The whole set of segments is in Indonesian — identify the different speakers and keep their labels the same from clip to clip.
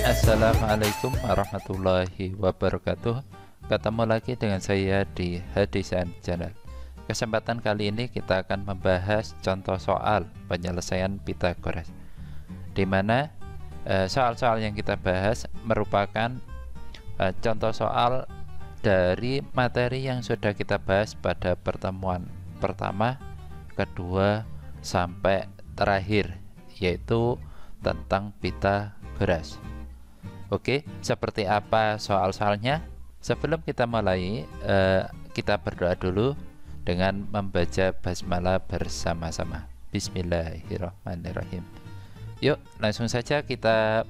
Speaker 1: Assalamualaikum warahmatullahi wabarakatuh. Ketemu lagi dengan saya di Hadisan Channel. Kesempatan kali ini kita akan membahas contoh soal penyelesaian Pitagoras, di mana soal-soal yang kita bahas merupakan contoh soal dari materi yang sudah kita bahas pada pertemuan pertama, kedua, sampai terakhir, yaitu tentang Pitagoras. Oke, seperti apa soal-soalnya? Sebelum kita mulai, kita berdoa dulu dengan membaca basmalah bersama-sama. Bismillahirrahmanirrahim. Yuk, langsung saja kita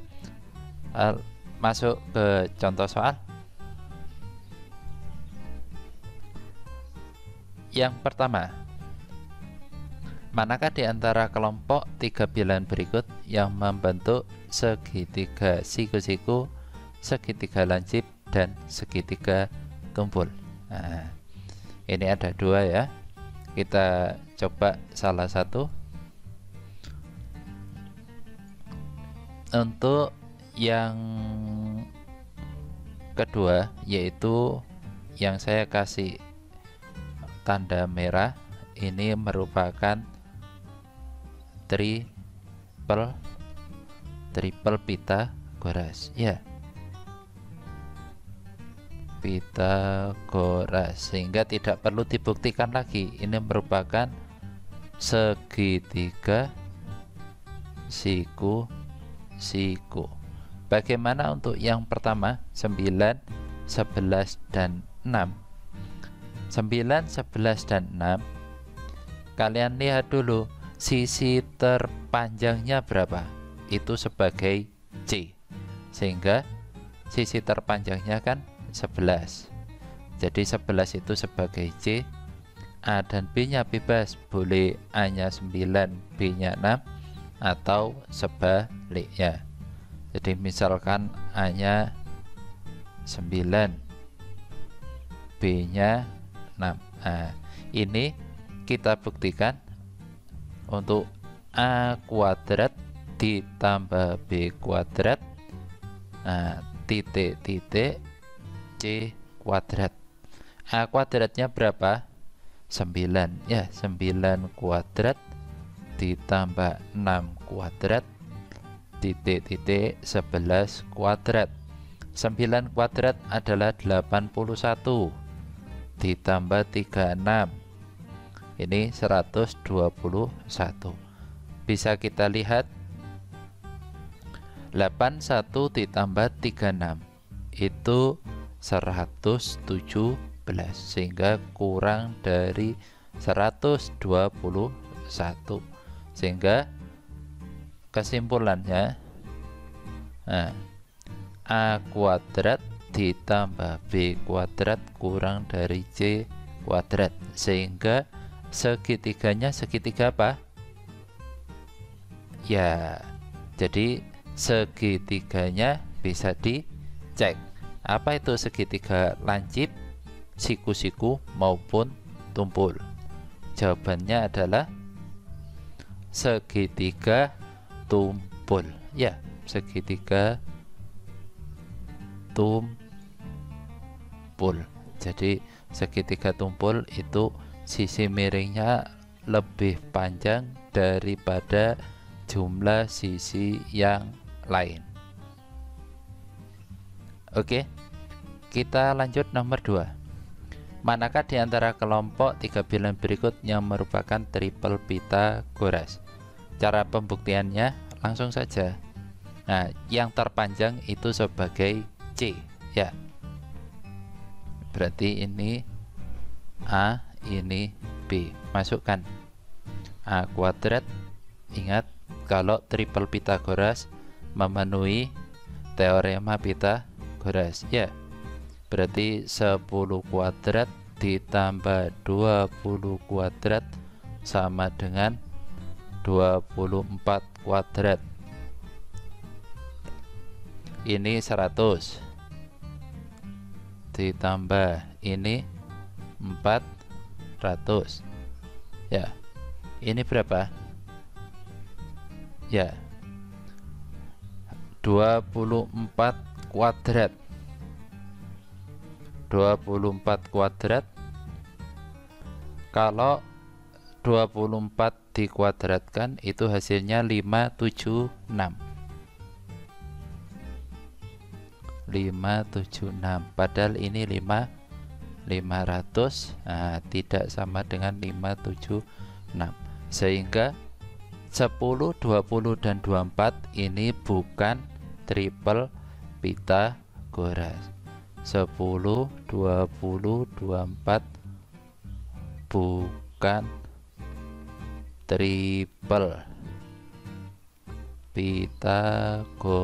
Speaker 1: masuk ke contoh soal. Yang pertama, manakah di antara kelompok tiga bilangan berikut yang membentuk segitiga siku-siku, segitiga lancip, dan segitiga tumpul? Nah, ini ada dua ya. Kita coba salah satu. Untuk yang kedua, yaitu yang saya kasih tanda merah, ini merupakan triple Pitagoras ya, Pitagoras, sehingga tidak perlu dibuktikan lagi. Ini merupakan segitiga siku-siku. Bagaimana untuk yang pertama, 9, 11, dan 6? 9, 11, dan 6, kalian lihat dulu sisi terpanjangnya berapa, itu sebagai C, sehingga sisi terpanjangnya kan 11. Jadi 11 itu sebagai C. A dan B nya bebas, boleh A nya 9, B nya 6, atau sebaliknya. Jadi misalkan A nya 9, B nya 6. Nah, ini kita buktikan untuk A kuadrat ditambah B kuadrat, nah, titik-titik C kuadrat. A kuadratnya berapa? 9 ya, 9 kuadrat ditambah 6 kuadrat titik-titik 11 kuadrat. 9 kuadrat adalah 81 ditambah 36, ini 121. Bisa kita lihat 81 ditambah 36 itu 117, sehingga kurang dari 121. Sehingga kesimpulannya, A kuadrat ditambah B kuadrat kurang dari C kuadrat, sehingga segitiganya segitiga apa? Ya, jadi segitiganya bisa dicek. Apa itu segitiga lancip, siku-siku, maupun tumpul? Jawabannya adalah segitiga tumpul ya, segitiga tumpul. Jadi segitiga tumpul itu sisi miringnya lebih panjang daripada jumlah sisi yang lain. Oke, kita lanjut nomor 2. Manakah di antara kelompok tiga bilangan berikut yang merupakan triple Pitagoras? Cara pembuktiannya langsung saja. Nah, yang terpanjang itu sebagai C ya. Berarti ini A, ini B. Masukkan A kuadrat. Ingat, kalau triple Pitagoras memenuhi teorema Pitagoras ya. Berarti 10 kuadrat ditambah 20 kuadrat sama dengan 24 kuadrat. Ini 100 ditambah ini 400 ya. Ini berapa? Ya, 24 kuadrat. 24 kuadrat, kalau 24 dikuadratkan itu hasilnya 576. 576, padahal ini 500, tidak sama dengan 576, sehingga 10, 20, dan 24 ini bukan triple Pythagoras. 10, 20, 24 bukan triple Pythagoras.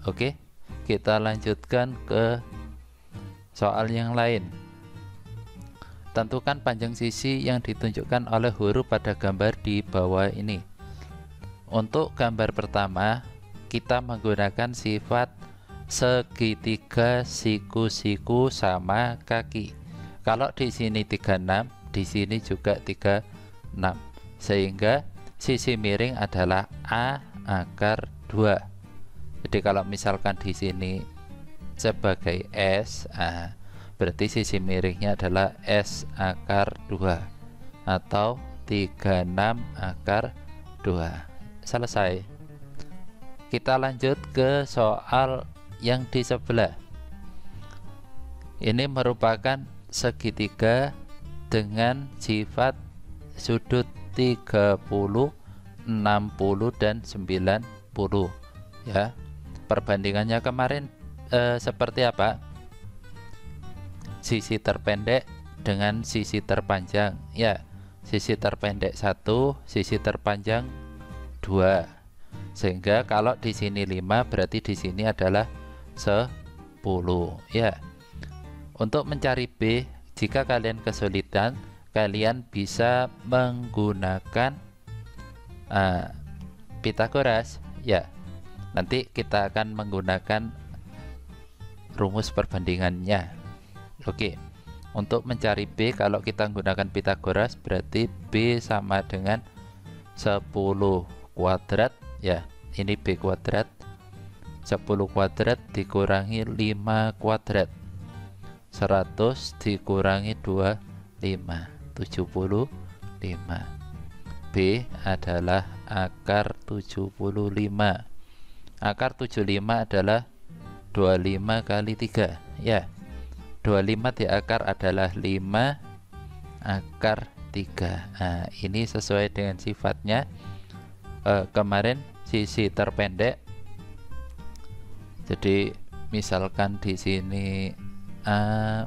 Speaker 1: Oke, kita lanjutkan ke soal yang lain. Tentukan panjang sisi yang ditunjukkan oleh huruf pada gambar di bawah ini. Untuk gambar pertama, kita menggunakan sifat segitiga siku-siku sama kaki. Kalau di sini 36, di sini juga 36, sehingga sisi miring adalah A akar 2. Jadi kalau misalkan di sini sebagai S, berarti sisi miringnya adalah S akar 2 atau 36 akar 2. Selesai. Kita lanjut ke soal yang di sebelah. Ini merupakan segitiga dengan sifat sudut 30, 60, dan 90, ya. Perbandingannya kemarin seperti apa? Sisi terpendek dengan sisi terpanjang, ya. Sisi terpendek 1, sisi terpanjang 2. Sehingga kalau di sini 5, berarti di sini adalah 10, ya. Untuk mencari B, jika kalian kesulitan, kalian bisa menggunakan Pythagoras, ya. Nanti kita akan menggunakan rumus perbandingannya. Oke. Untuk mencari B, kalau kita menggunakan Pythagoras, berarti B sama dengan 10 kuadrat, ya. Ini B kuadrat. 10 kuadrat dikurangi 5 kuadrat, 100 dikurangi 25, 75. B adalah akar 75. Akar 75 adalah 25 kali 3, ya. 25 di akar adalah 5 akar 3. Ini sesuai dengan sifatnya. Kemarin sisi terpendek. Jadi misalkan di sini A,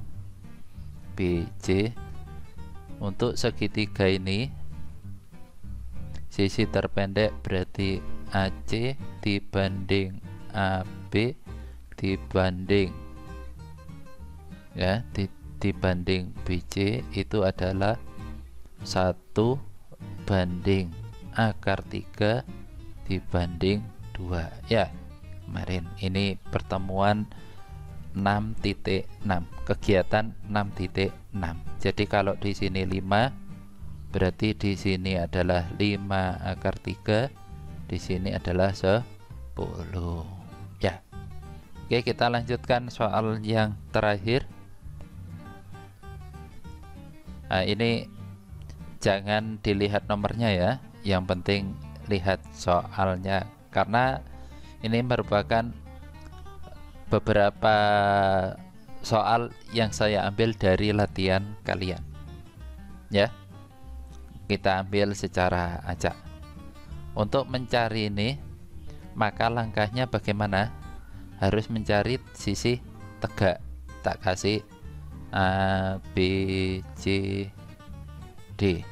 Speaker 1: B, C. Untuk segitiga ini sisi terpendek berarti AC dibanding AB dibanding, ya, dibanding BC itu adalah 1 banding akar 3 dibanding 2, ya. Kemarin ini pertemuan 6.6, kegiatan 6.6. Jadi kalau di sini 5, berarti di sini adalah 5 akar 3, di sini adalah 10, ya. Oke, kita lanjutkan soal yang terakhir. Ini jangan dilihat nomornya, ya. Yang penting lihat soalnya, karena ini merupakan beberapa soal yang saya ambil dari latihan kalian, ya. Kita ambil secara acak. Untuk mencari ini, maka langkahnya bagaimana? Harus mencari sisi tegak. Tak kasih A, B, C, D.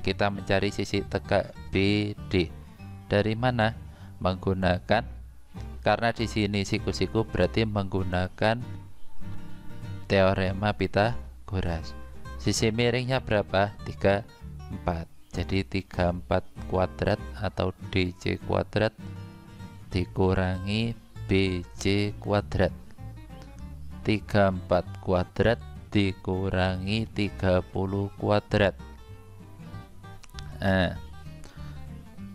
Speaker 1: Kita mencari sisi tegak B, D. Dari mana? Menggunakan, karena di sini siku-siku, berarti menggunakan teorema Pythagoras. Sisi miringnya berapa? 34. Jadi 34 kuadrat atau DC kuadrat dikurangi BC kuadrat. 34 kuadrat dikurangi 30 kuadrat.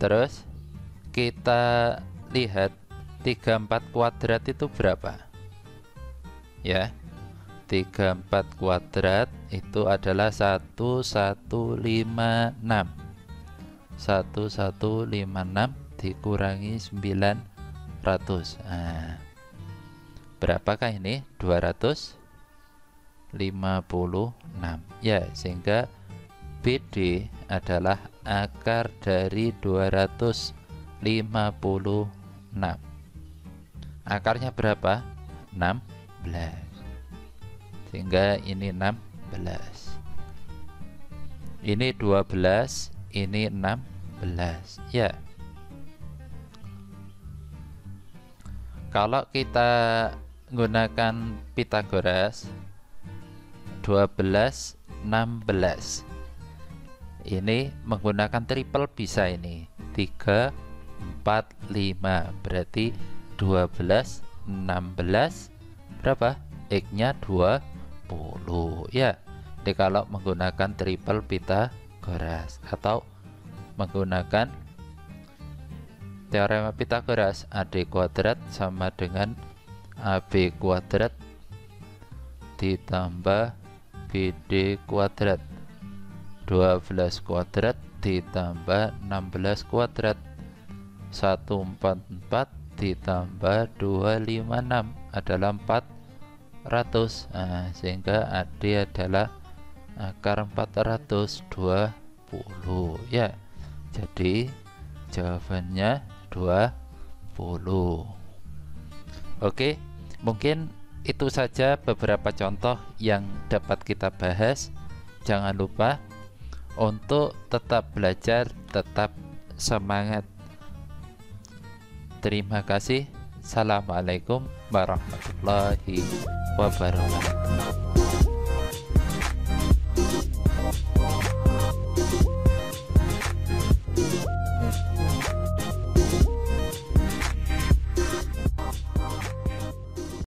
Speaker 1: Terus kita lihat 34 kuadrat itu berapa? Ya, 34 kuadrat itu adalah 1156. 1156 dikurangi 900. Nah, berapakah ini? 256. Ya, sehingga BD adalah akar dari 256. Akarnya berapa? 16. Sehingga ini 16. Ini 12, ini 16. Ya. Kalau kita gunakan Pythagoras 12, 16. Ini menggunakan triple bisa ini. 3, 4, 5. Berarti 12, 16 berapa? X-nya 20. Ya. Jadi kalau menggunakan triple Pythagoras atau menggunakan teorema Pythagoras, AD kuadrat sama dengan AB kuadrat ditambah BD kuadrat, 12 kuadrat ditambah 16 kuadrat, 144 ditambah 256 adalah 400. Nah, sehingga AD adalah akar 420. Ya, jadi jawabannya 20. Oke, mungkin itu saja beberapa contoh yang dapat kita bahas. Jangan lupa untuk tetap belajar, tetap semangat. Terima kasih. Assalamualaikum warahmatullahi wabarakatuh.